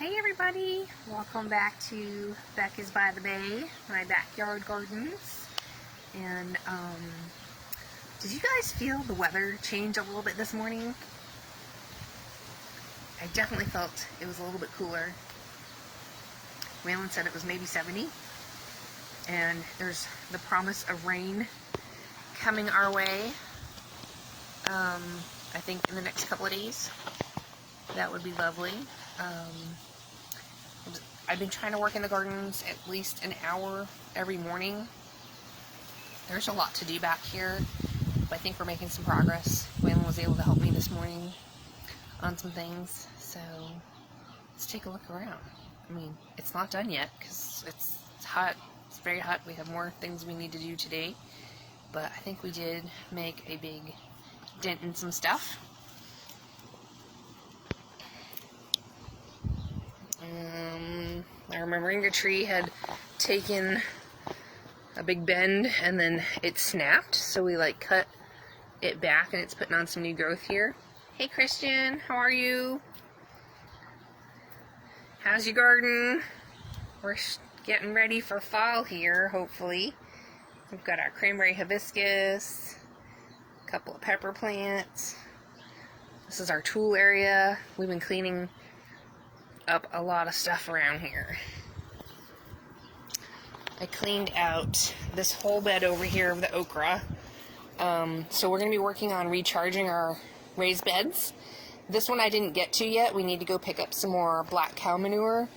Hey everybody, welcome back to Beccas by the Bay, my backyard gardens. And did you guys feel the weather change a little bit this morning? I definitely felt it was a little bit cooler. Waylon said it was maybe 70, and there's the promise of rain coming our way. I think in the next couple of days. That would be lovely. I've been trying to work in the gardens at least an hour every morning. There's a lot to do back here, but I think we're making some progress. Waylon was able to help me this morning on some things, so let's take a look around. I mean, it's not done yet because it's hot. It's very hot. We have more things we need to do today, but I think we did make a big dent in some stuff. Our moringa tree had taken a big bend and then it snapped, so we cut it back and it's putting on some new growth here. Hey Christian, how are you? How's your garden? We're getting ready for fall here, hopefully. We've got our cranberry hibiscus, a couple of pepper plants. This is our tool area. We've been cleaning up a lot of stuff around here. I cleaned out this whole bed over here of the okra. So we're going to be working on recharging our raised beds. This one I didn't get to yet. We need to go pick up some more black cow manure.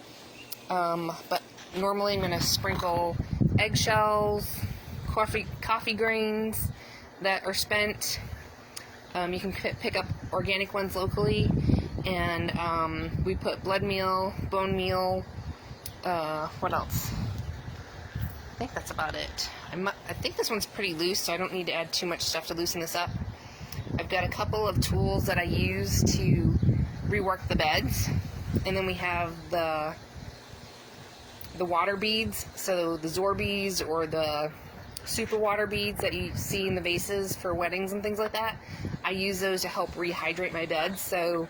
But normally I'm going to sprinkle eggshells, coffee grains that are spent. You can pick up organic ones locally. And we put blood meal, bone meal, what else? I think that's about it. I think this one's pretty loose, so I don't need to add too much stuff to loosen this up. I've got a couple of tools that I use to rework the beds. And then we have the water beads, so the Zorbies or the Sooper water beads that you see in the vases for weddings and things like that. I use those to help rehydrate my beds, so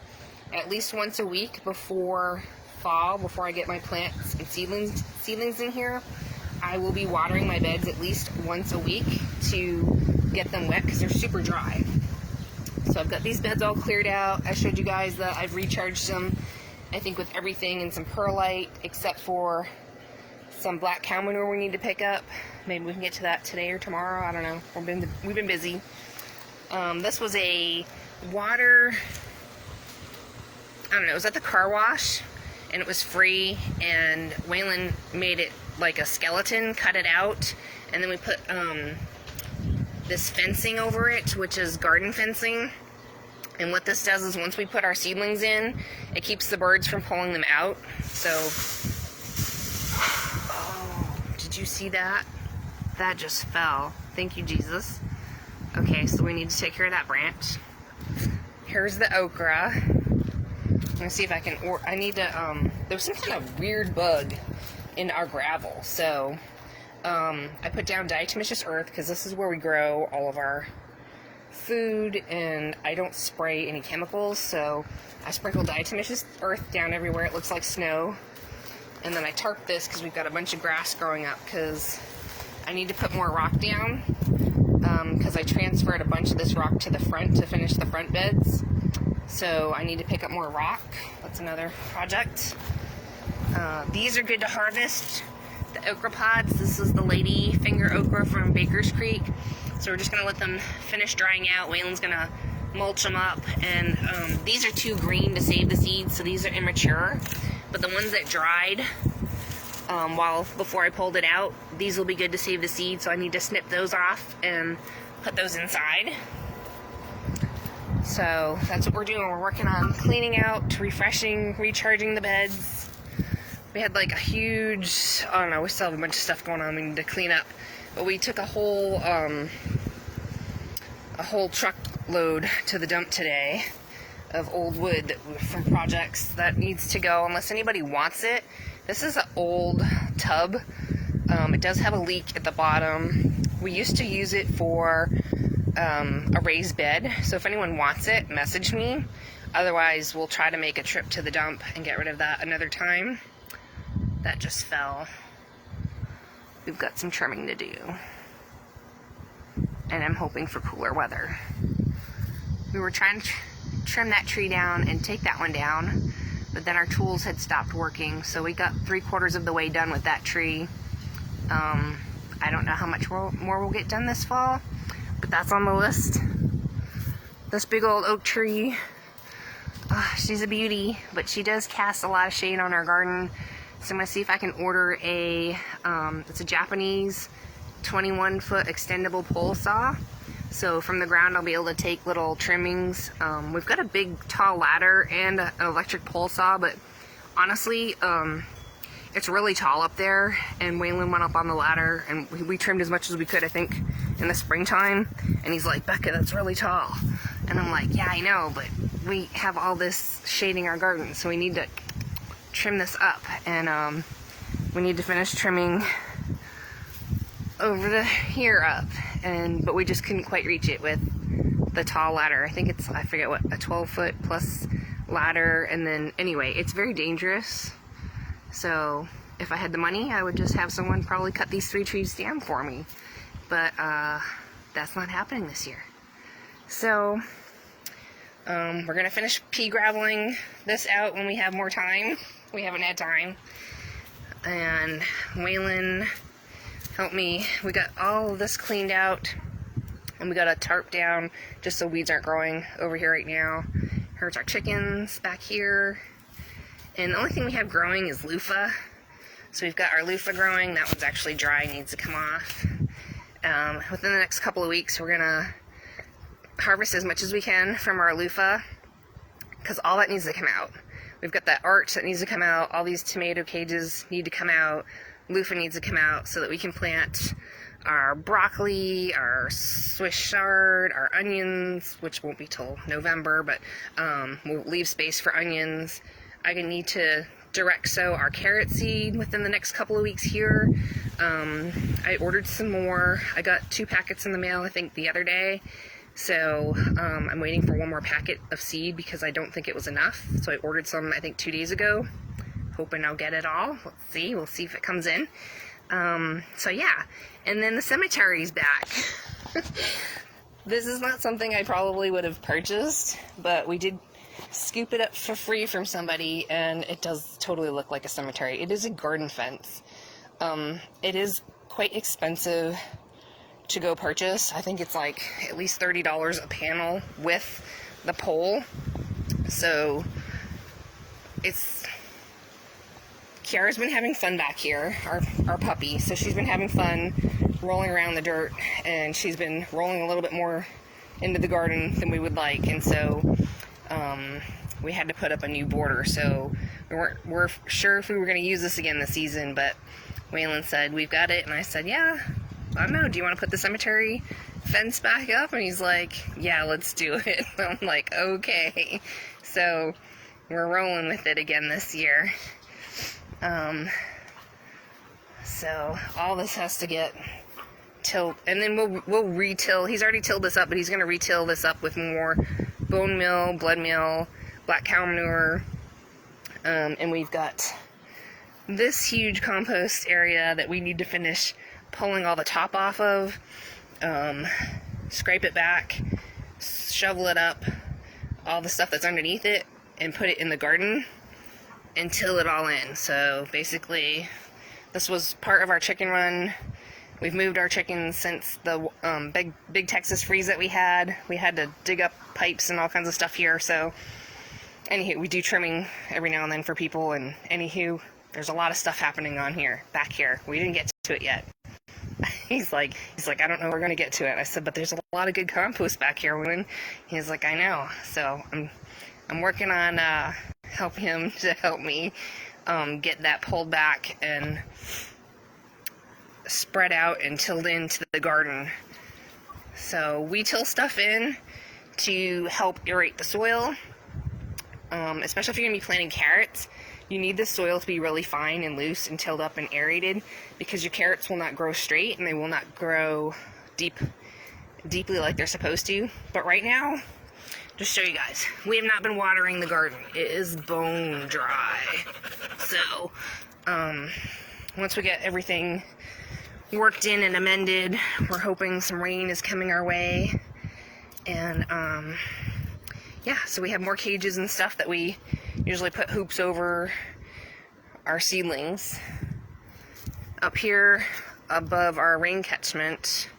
at least once a week before fall, before I get my plants and seedlings in here, I will be watering my beds at least once a week to get them wet because they're super dry. So I've got these beds all cleared out. I showed you guys that I've recharged them, I think, with everything and some perlite, except for some black cow manure we need to pick up. Maybe we can get to that today or tomorrow. I don't know. We've been busy. This was a water... I don't know, it was at the car wash, and it was free, and Waylon made it like a skeleton, cut it out, and then we put this fencing over it, which is garden fencing. And what this does is once we put our seedlings in, it keeps the birds from pulling them out. So, oh, did you see that? That just fell. Thank you, Jesus. Okay, so we need to take care of that branch. Here's the okra. I'm gonna see if I can, I need to, there was some kind of weird bug in our gravel, so, I put down diatomaceous earth, because this is where we grow all of our food, and I don't spray any chemicals, so I sprinkle diatomaceous earth down everywhere. It looks like snow, and then I tarp this, because we've got a bunch of grass growing up, because I need to put more rock down, because I transferred a bunch of this rock to the front to finish the front beds. So I need to pick up more rock. That's another project. These are good to harvest. The okra pods. This is the lady finger okra from Baker's Creek. So we're just going to let them finish drying out. Waylon's going to mulch them up. And these are too green to save the seeds, so these are immature. But the ones that dried before I pulled it out, these will be good to save the seeds. So I need to snip those off and put those inside. So that's what we're doing. We're working on cleaning out, refreshing, recharging the beds. We had a huge, I don't know, we still have a bunch of stuff going on we need to clean up. But we took a whole truckload to the dump today of old wood from projects that needs to go unless anybody wants it. This is an old tub. It does have a leak at the bottom. We used to use it for a raised bed, so if anyone wants it, message me. Otherwise, we'll try to make a trip to the dump and get rid of that another time. That just fell. We've got some trimming to do. And I'm hoping for cooler weather. We were trying to trim that tree down and take that one down, but then our tools had stopped working, so we got 3/4 of the way done with that tree. I don't know how much more we'll get done this fall, but that's on the list. This big old oak tree, she's a beauty, but she does cast a lot of shade on our garden. So I'm going to see if I can order it's a Japanese 21-foot extendable pole saw. So from the ground I'll be able to take little trimmings. We've got a big tall ladder and an electric pole saw, but honestly, it's really tall up there, and Waylon went up on the ladder and we trimmed as much as we could, I think, in the springtime, and he's like, "Becca, that's really tall." And I'm like, "Yeah, I know, but we have all this shading our garden, so we need to trim this up." And we need to finish trimming over here up, but we just couldn't quite reach it with the tall ladder. I think it's, I forget what, a 12-foot plus ladder. And then anyway, it's very dangerous. So if I had the money, I would just have someone probably cut these 3 trees down for me. But that's not happening this year. So we're gonna finish pea graveling this out when we have more time. We haven't had time. And Waylon helped me. We got all of this cleaned out, and we got a tarp down just so weeds aren't growing over here right now. Here's our chickens back here. And the only thing we have growing is loofah. So we've got our loofah growing. That one's actually dry, needs to come off. Within the next couple of weeks, we're gonna harvest as much as we can from our loofah, because all that needs to come out. We've got that arch that needs to come out. All these tomato cages need to come out. Loofah needs to come out so that we can plant our broccoli, our Swiss chard, our onions, which won't be till November, but we'll leave space for onions. I need to direct sow our carrot seed within the next couple of weeks here. I ordered some more. I got 2 packets in the mail, I think, the other day. So I'm waiting for 1 more packet of seed because I don't think it was enough. So I ordered some, I think, 2 days ago. Hoping I'll get it all. Let's see. We'll see if it comes in. So yeah. And then the cemetery's back. This is not something I probably would have purchased, but we did scoop it up for free from somebody, and it does totally look like a cemetery. It is a garden fence. It is quite expensive to go purchase. I think it's like at least $30 a panel with the pole. So it's... Kiara's been having fun back here, our puppy. So she's been having fun rolling around the dirt, and she's been rolling a little bit more into the garden than we would like. And so we had to put up a new border. So we're sure if we were going to use this again this season, but Waylon said, "We've got it." And I said, "Yeah, I don't know. Do you want to put the cemetery fence back up?" And he's like, "Yeah, let's do it." I'm like, okay. So we're rolling with it again this year. So all this has to get tilled, and then we'll re-till. He's already tilled this up, but he's going to re-till this up with more bone meal, blood meal, black cow manure, and we've got this huge compost area that we need to finish pulling all the top off of, scrape it back, shovel it up, all the stuff that's underneath it, and put it in the garden and till it all in. So basically, this was part of our chicken run. We've moved our chickens since the big Texas freeze that we had. We had to dig up pipes and all kinds of stuff here. So anywho, we do trimming every now and then for people, and anywho, there's a lot of stuff happening on here, back here. We didn't get to it yet. He's like, I don't know if we're gonna get to it. I said, but there's a lot of good compost back here, woman. He's like, I know. So I'm working on helping him to help me get that pulled back and spread out and tilled into the garden. So we till stuff in to help aerate the soil, especially if you're going to be planting carrots. You need the soil to be really fine and loose and tilled up and aerated, because your carrots will not grow straight and they will not grow deeply like they're supposed to. But right now, just show you guys, we have not been watering the garden. It is bone dry. So, once we get everything worked in and amended, we're hoping some rain is coming our way. And, yeah, so we have more cages and stuff that we usually put hoops over our seedlings. Up here above our rain catchment,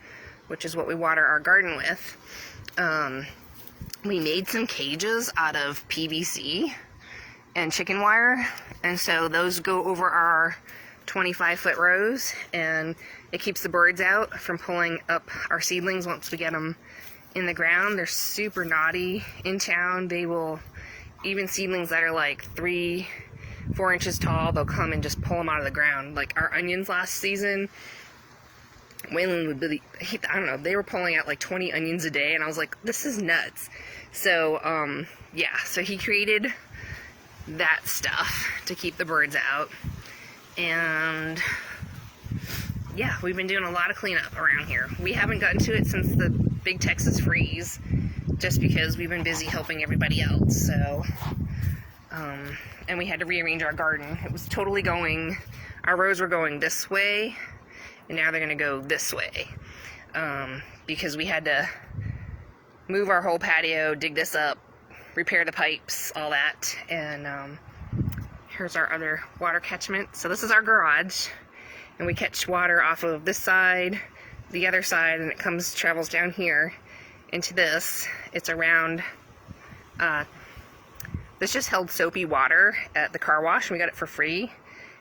which is what we water our garden with, we made some cages out of PVC and chicken wire, and so those go over our 25-foot rows, and it keeps the birds out from pulling up our seedlings once we get them in the ground. They're super naughty in town. They will, even seedlings that are like 3-4 inches tall, they'll come and just pull them out of the ground. Like our onions last season, Waylon would be, I don't know, they were pulling out like 20 onions a day, and I was like, this is nuts. So, yeah, so he created that stuff to keep the birds out. And yeah, we've been doing a lot of cleanup around here. We haven't gotten to it since the big Texas freeze, just because we've been busy helping everybody else. So, and we had to rearrange our garden. It was totally going, our rows were going this way, and now they're going to go this way, because we had to move our whole patio, dig this up, repair the pipes, all that. And here's our other water catchment. So this is our garage, and we catch water off of this side, the other side, and it travels down here into this. It's around, this just held soapy water at the car wash, and we got it for free.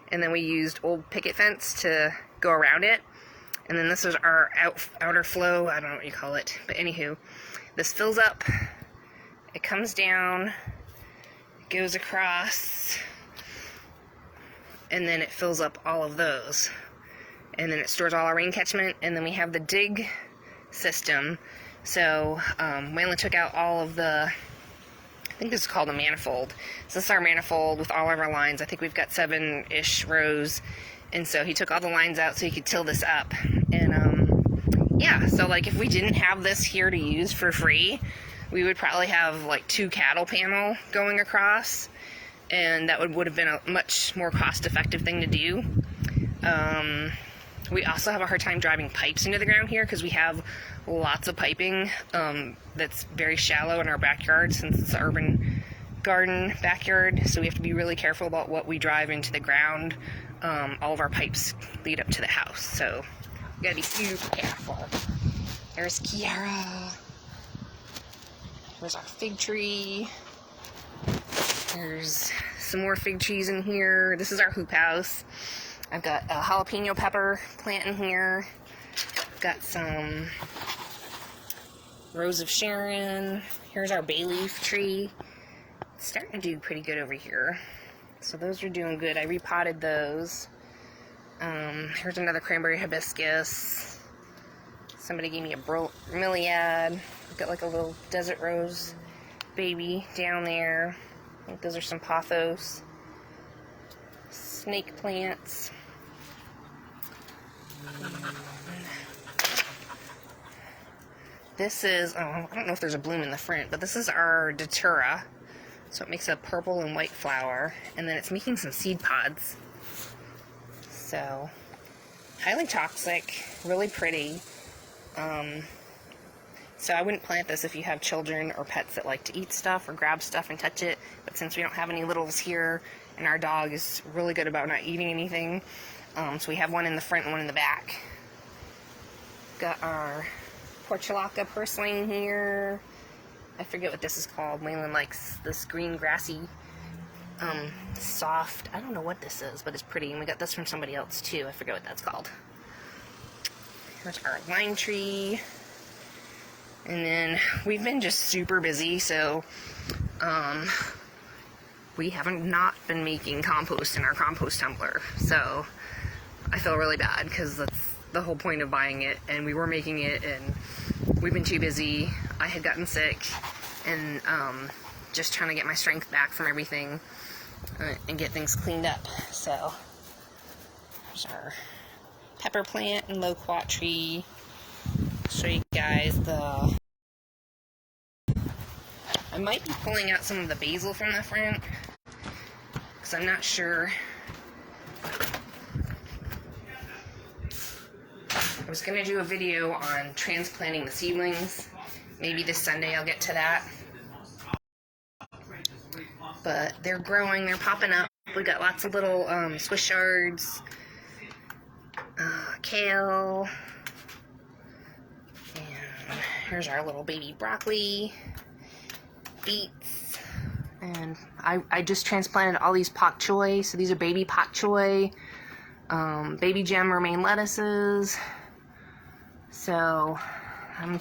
And then we used old picket fence to go around it. And then this is our outer flow, I don't know what you call it, but anywho, this fills up, it comes down, it goes across, and then it fills up all of those. And then it stores all our rain catchment, and then we have the dig system. So, Waylon took out all of the, I think this is called a manifold. So this is our manifold with all of our lines. I think we've got 7-ish rows. And so he took all the lines out so he could till this up. And, yeah, so like if we didn't have this here to use for free, we would probably have like 2 cattle panel going across. And that would have been a much more cost-effective thing to do. We also have a hard time driving pipes into the ground here because we have lots of piping that's very shallow in our backyard, since it's an urban garden backyard. So we have to be really careful about what we drive into the ground. All of our pipes lead up to the house, so we gotta be super careful. There's Kiara. There's our fig tree. There's some more fig trees in here. This is our hoop house. I've got a jalapeno pepper plant in here. Got some Rose of Sharon. Here's our bay leaf tree. It's starting to do pretty good over here. So those are doing good. I repotted those. Here's another cranberry hibiscus. Somebody gave me a bromeliad. I've got like a little desert rose baby down there. I think those are some pothos. Snake plants. This is, I don't know if there's a bloom in the front, but this is our datura. So it makes a purple and white flower, and then it's making some seed pods. So, highly toxic, really pretty. So I wouldn't plant this if you have children or pets that like to eat stuff or grab stuff and touch it. But since we don't have any littles here, and our dog is really good about not eating anything, so we have one in the front and one in the back. Got our portulaca purslane here. I forget what this is called. Waylon likes this green grassy, soft, I don't know what this is, but it's pretty. And we got this from somebody else too. I forget what that's called. Here's our lime tree. And then we've been just super busy, so we haven't not been making compost in our compost tumbler. So I feel really bad because that's the whole point of buying it, and we were making it, and we've been too busy. I had gotten sick, and just trying to get my strength back from everything and get things cleaned up. So there's our pepper plant and loquat tree. Show you guys I might be pulling out some of the basil from the front, because I'm not sure. I was going to do a video on transplanting the seedlings. Maybe this Sunday I'll get to that. But they're growing, they're popping up. We got lots of little Swiss chards, kale, and here's our little baby broccoli, beets, and I just transplanted all these pak choi. So these are baby pak choi, baby gem romaine lettuces. So I'm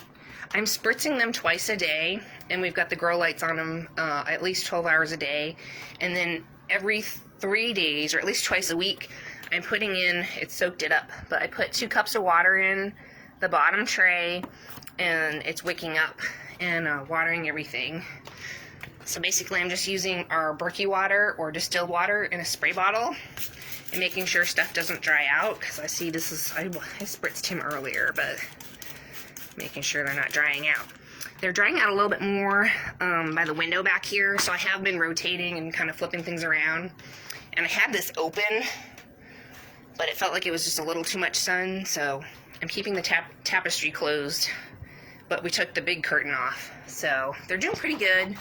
spritzing them twice a day, and we've got the grow lights on them at least 12 hours a day. And then every 3 days, or at least twice a week, I'm putting in, it's soaked it up, but I put 2 cups of water in the bottom tray, and it's wicking up and watering everything. So basically I'm just using our Berkey water or distilled water in a spray bottle and making sure stuff doesn't dry out, because I see this is, I spritzed him earlier, but making sure they're not drying out. They're drying out a little bit more by the window back here, so I have been rotating and kind of flipping things around. And I had this open, but it felt like it was just a little too much sun, so I'm keeping the tapestry closed, but we took the big curtain off. So they're doing pretty good.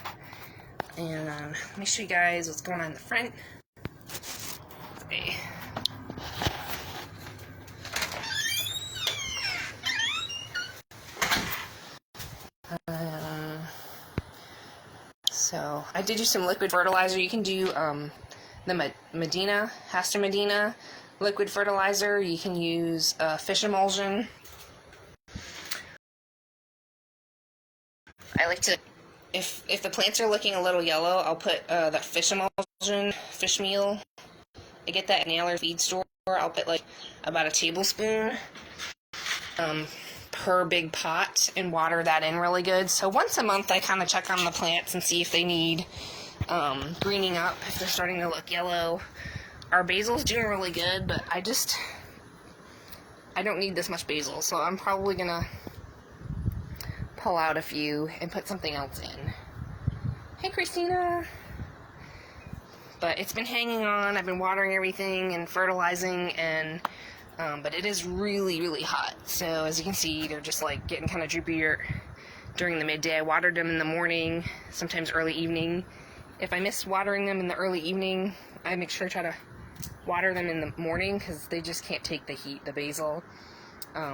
And let me show you guys what's going on in the front. Okay. So I did use some liquid fertilizer. You can do the Hasta Medina liquid fertilizer. You can use fish emulsion. I like to, if the plants are looking a little yellow, I'll put the fish emulsion, fish meal. I get that at an Naylor feed store. I'll put like about a tablespoon per big pot and water that in really good. So once a month I kind of check on the plants and see if they need greening up, if they're starting to look yellow. Our basil's doing really good, but I don't need this much basil, so I'm probably gonna pull out a few and put something else in. Hey Christina! But it's been hanging on. I've been watering everything and fertilizing, and but it is really, really hot. So as you can see, they're just like getting kind of droopier during the midday. I watered them in the morning, sometimes early evening. If I miss watering them in the early evening, I make sure to try to water them in the morning, because they just can't take the heat, the basil.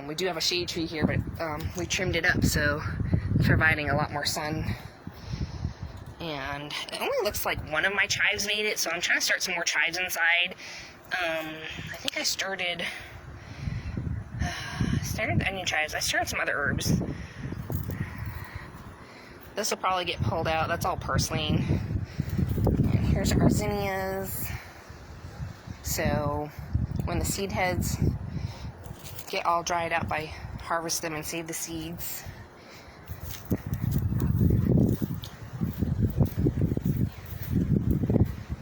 We do have a shade tree here, but we trimmed it up, so it's providing a lot more sun. And it only looks like one of my chives made it, so I'm trying to start some more chives inside. I think I started the onion chives. I started some other herbs. This will probably get pulled out. That's all purslane. And here's our zinnias. So when the seed heads get all dried out, I harvest them and save the seeds.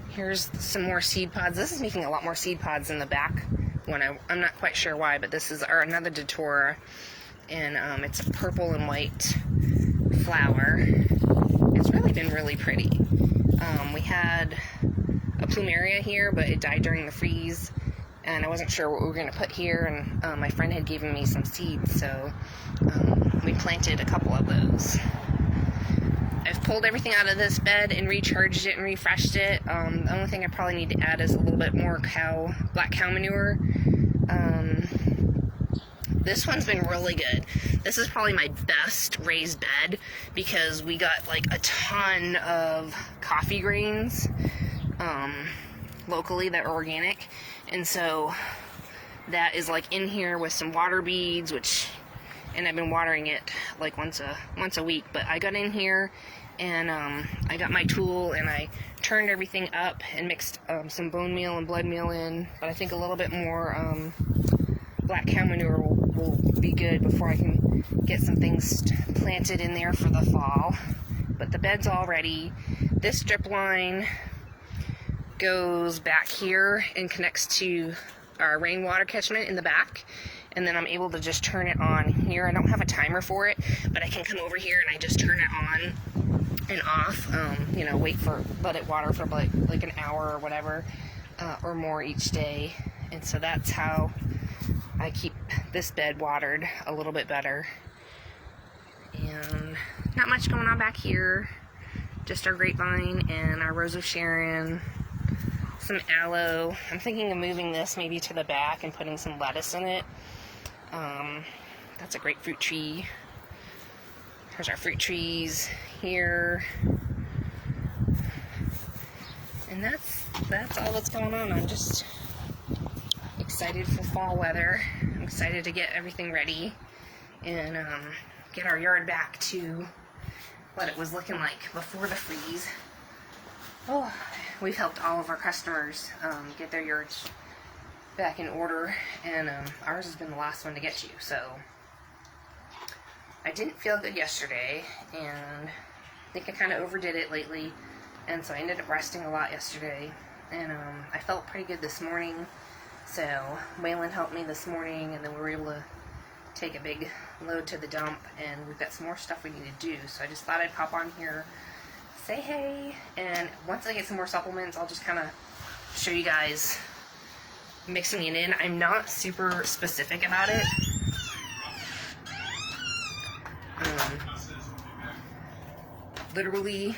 Here's some more seed pods. This is making a lot more seed pods in the back one. I'm not quite sure why, but this is another datura, and it's a purple and white flower. It's really been really pretty. We had a plumeria here, but it died during the freeze, and I wasn't sure what we were going to put here, and my friend had given me some seeds, so we planted a couple of those. I've pulled everything out of this bed and recharged it and refreshed it. The only thing I probably need to add is a little bit more black cow manure. This one's been really good. This is probably my best raised bed, because we got like a ton of coffee grains locally that are organic, and so that is like in here with some water beads, and I've been watering it like once a week. But I got in here and I got my tool and I turned everything up and mixed some bone meal and blood meal in, but I think a little bit more black cow manure will be good before I can get some things planted in there for the fall. But the bed's all ready. This drip line goes back here and connects to our rainwater catchment in the back, and then I'm able to just turn it on here. I don't have a timer for it, but I can come over here and I just turn it on and off, you know, let it water for like an hour or whatever, or more each day. And so that's how I keep this bed watered a little bit better. And not much going on back here, just our grapevine and our Rose of Sharon, some aloe. I'm thinking of moving this maybe to the back and putting some lettuce in it. That's a grapefruit tree. Here's our fruit trees here. And that's all that's going on. I'm just excited for fall weather. I'm excited to get everything ready and get our yard back to what it was looking like before the freeze. Oh, we've helped all of our customers get their yards back in order, and ours has been the last one to get to. So I didn't feel good yesterday, and I think I kind of overdid it lately, and so I ended up resting a lot yesterday, and I felt pretty good this morning. So Waylon helped me this morning, and then we were able to take a big load to the dump, and we've got some more stuff we need to do. So I just thought I'd pop on here, say hey, and once I get some more supplements, I'll just kind of show you guys mixing it in. I'm not super specific about it. Literally,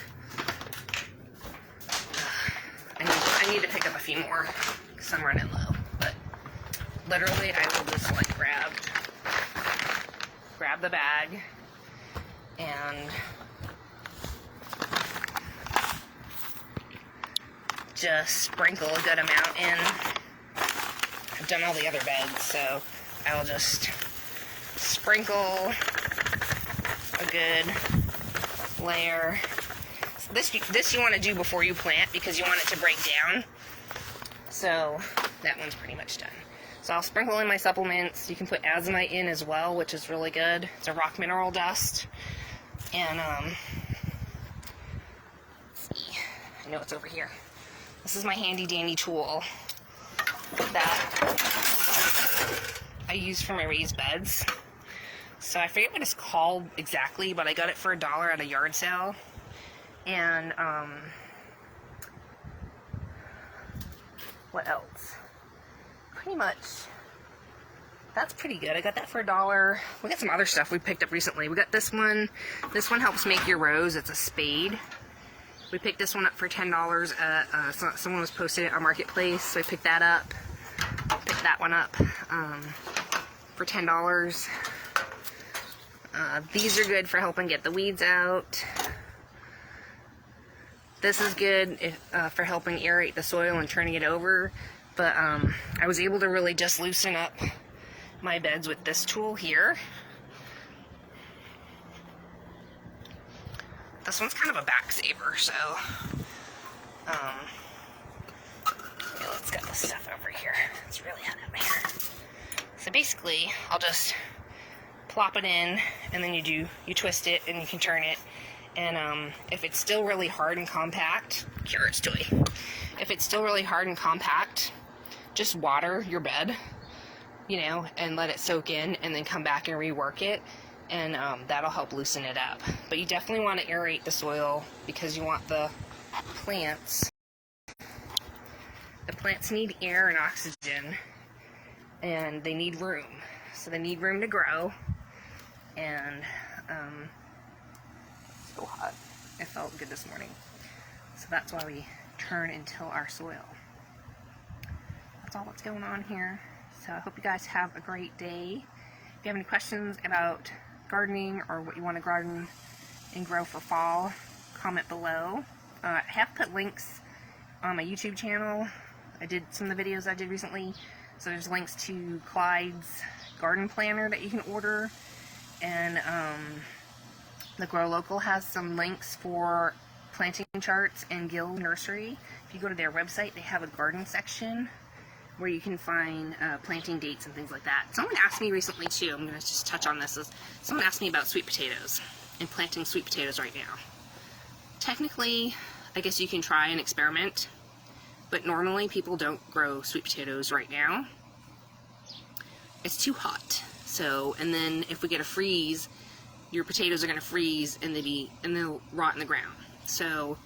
I need to pick up a few more because I'm running low. But literally, I will just like grab the bag and just sprinkle a good amount in. I've done all the other beds, so I will just sprinkle a good layer. So this you want to do before you plant because you want it to break down. So that one's pretty much done. So I'll sprinkle in my supplements. You can put Azomite in as well, which is really good. It's a rock mineral dust. And let's see. I know it's over here. This is my handy dandy tool that I use for my raised beds. So I forget what it's called exactly, but I got it for $1 at a yard sale. And what else? Pretty much that's pretty good. I got that for $1. We got some other stuff we picked up recently. We got this one. This one helps make your rows. It's a spade. We picked this one up for $10 at someone was posting it on Marketplace, so I picked that up. Picked that one up for $10. These are good for helping get the weeds out. This is good for helping aerate the soil and turning it over. But I was able to really just loosen up my beds with this tool here. This one's kind of a back saver, so okay, let's get this stuff over here. It's really hot up here. So basically, I'll just plop it in, and then you twist it, and you can turn it. And if it's still really hard and compact, carrot's toy. If it's still really hard and compact, just water your bed, you know, and let it soak in, and then come back and rework it, and that'll help loosen it up. But you definitely want to aerate the soil because you want the plants. The plants need air and oxygen, and they need room. So they need room to grow, and so hot. It felt good this morning. So that's why we turn and till our soil. That's all that's going on here. So I hope you guys have a great day. If you have any questions about gardening or what you want to garden and grow for fall, comment below. I have put links on my YouTube channel. I did some of the videos I did recently. So there's links to Clyde's garden planner that you can order. And the Grow Local has some links for planting charts, and Gill Nursery. If you go to their website, they have a garden section where you can find planting dates and things like that. Someone asked me recently too, I'm going to just touch on this, someone asked me about sweet potatoes and planting sweet potatoes right now. Technically, I guess you can try and experiment, but normally people don't grow sweet potatoes right now. It's too hot. So, and then if we get a freeze, your potatoes are going to freeze and they'll rot in the ground. So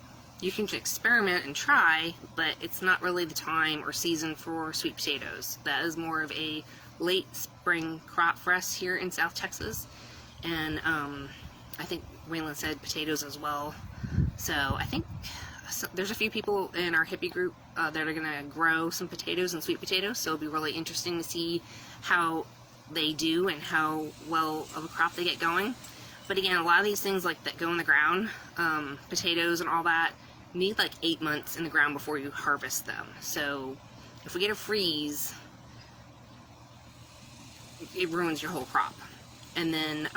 you can experiment and try, but it's not really the time or season for sweet potatoes. That is more of a late spring crop for us here in South Texas. And I think Waylon said potatoes as well. So I think there's a few people in our hippie group that are going to grow some potatoes and sweet potatoes. So it'll be really interesting to see how they do and how well of a crop they get going. But again, a lot of these things like that go in the ground, potatoes and all that, need like 8 months in the ground before you harvest them. So if we get a freeze, it ruins your whole crop. And then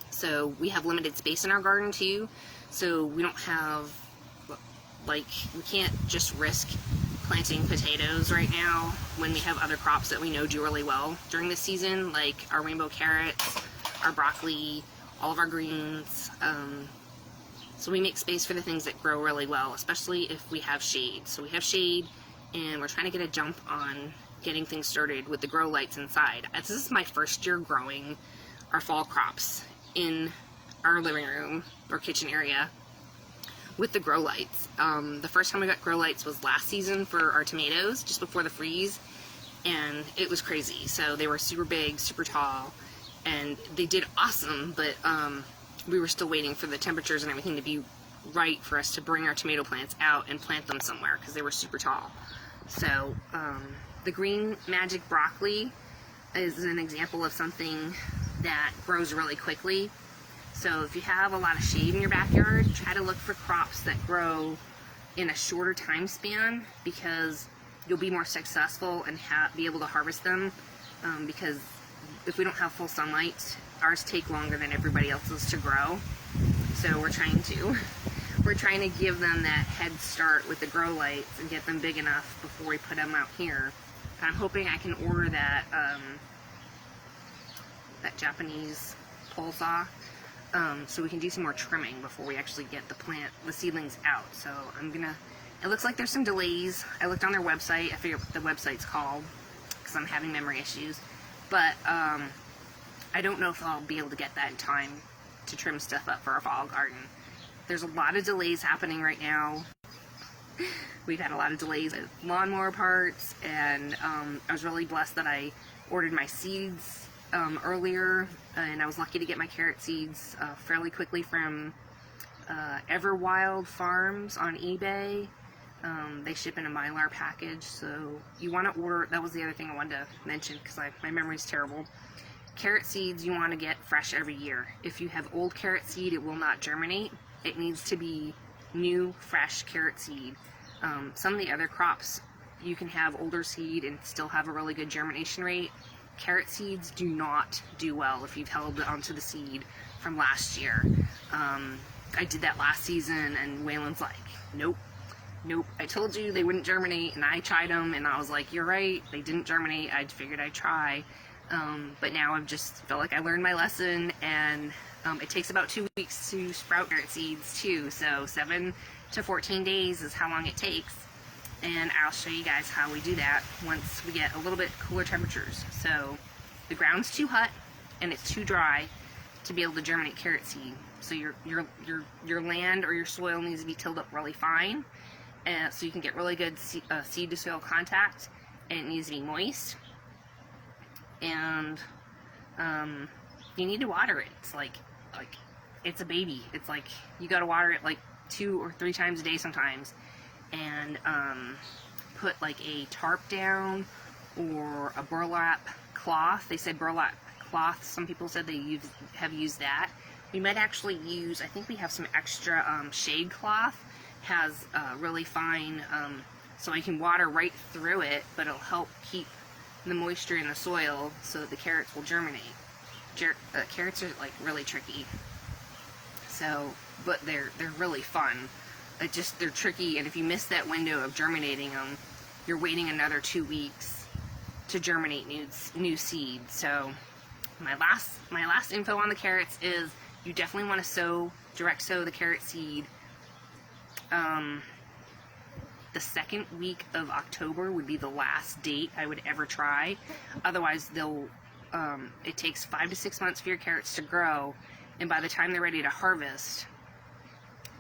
so we have limited space in our garden too, so we don't have, like, we can't just risk planting potatoes right now when we have other crops that we know do really well during the season, like our rainbow carrots, our broccoli, all of our greens. So we make space for the things that grow really well, especially if we have shade. So we have shade, and we're trying to get a jump on getting things started with the grow lights inside. This is my first year growing our fall crops in our living room or kitchen area with the grow lights. The first time we got grow lights was last season for our tomatoes, just before the freeze, and it was crazy. So they were super big, super tall, and they did awesome, but we were still waiting for the temperatures and everything to be right for us to bring our tomato plants out and plant them somewhere, because they were super tall. So the green magic broccoli is an example of something that grows really quickly. So if you have a lot of shade in your backyard, try to look for crops that grow in a shorter time span, because you'll be more successful and be able to harvest them, because if we don't have full sunlight, ours take longer than everybody else's to grow. So we're trying to give them that head start with the grow lights and get them big enough before we put them out here. And I'm hoping I can order that that Japanese pole saw, so we can do some more trimming before we actually get the seedlings out. So it looks like there's some delays. I looked on their website. I forget what the website's called because I'm having memory issues. But I don't know if I'll be able to get that in time to trim stuff up for our fall garden. There's a lot of delays happening right now. We've had a lot of delays with lawnmower parts, and I was really blessed that I ordered my seeds earlier, and I was lucky to get my carrot seeds fairly quickly from Everwild Farms on eBay. They ship in a Mylar package, so you want to order. That was the other thing I wanted to mention, because my memory's terrible. Carrot seeds you want to get fresh every year. If you have old carrot seed, it will not germinate. It needs to be new, fresh carrot seed. Some of the other crops, you can have older seed and still have a really good germination rate. Carrot seeds do not do well if you've held onto the seed from last year. I did that last season, and Waylon's like, nope, I told you they wouldn't germinate, and I tried them, and I was like, you're right, they didn't germinate. I figured I'd try. But now I've just felt like I learned my lesson, and it takes about 2 weeks to sprout carrot seeds too, so 7 to 14 days is how long it takes. And I'll show you guys how we do that once we get a little bit cooler temperatures. So the ground's too hot and it's too dry to be able to germinate carrot seed. So your land or your soil needs to be tilled up really fine, so you can get really good seed to soil contact, and it needs to be moist. And you need to water it. It's like it's a baby. It's like you got to water it like 2 or 3 times a day sometimes. And put like a tarp down or a burlap cloth. They said burlap cloth. Some people said they have used that. We might actually use, I think we have some extra shade cloth. Has really fine, so I can water right through it, but it'll help keep the moisture in the soil so that the carrots will germinate. Carrots are like really tricky. So, but they're really fun. They're tricky, and if you miss that window of germinating them, you're waiting another 2 weeks to germinate new seed. So my last info on the carrots is you definitely want to direct sow the carrot seed. The second week of October would be the last date I would ever try. Otherwise, they'll it takes 5 to 6 months for your carrots to grow, and by the time they're ready to harvest,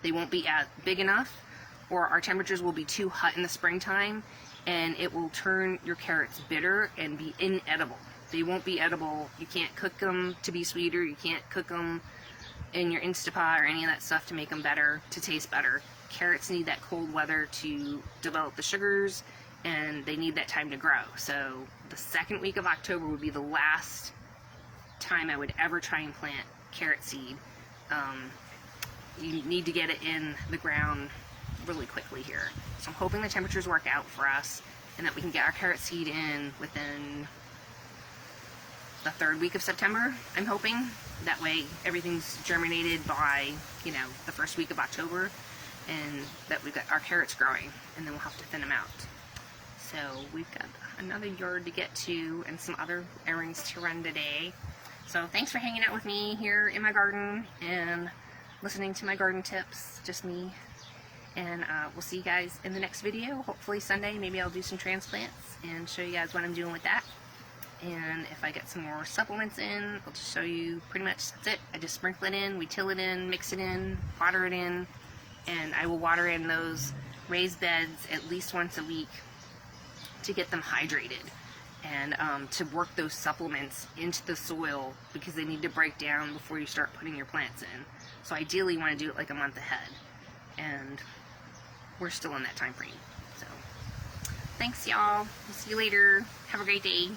they won't be as big enough, or our temperatures will be too hot in the springtime, and it will turn your carrots bitter and be inedible. They won't be edible. You can't cook them to be sweeter. You can't cook them in your Instapot or any of that stuff to make them better, to taste better. Carrots need that cold weather to develop the sugars, and they need that time to grow. So the second week of October would be the last time I would ever try and plant carrot seed. You need to get it in the ground really quickly here. So I'm hoping the temperatures work out for us and that we can get our carrot seed in within the 3rd week of September, I'm hoping. That way everything's germinated by, you know, the 1st week of October, and that we've got our carrots growing, and then we'll have to thin them out. So we've got another yard to get to and some other errands to run today. So thanks for hanging out with me here in my garden and listening to my garden tips, just me. And we'll see you guys in the next video. Hopefully Sunday, maybe I'll do some transplants and show you guys what I'm doing with that. And if I get some more supplements in, I'll just show you. Pretty much that's it. I just sprinkle it in, we till it in, mix it in, water it in, and I will water in those raised beds at least once a week to get them hydrated, and to work those supplements into the soil, because they need to break down before you start putting your plants in. So ideally you want to do it like a month ahead, and we're still in that time frame. So thanks y'all. We'll see you later. Have a great day.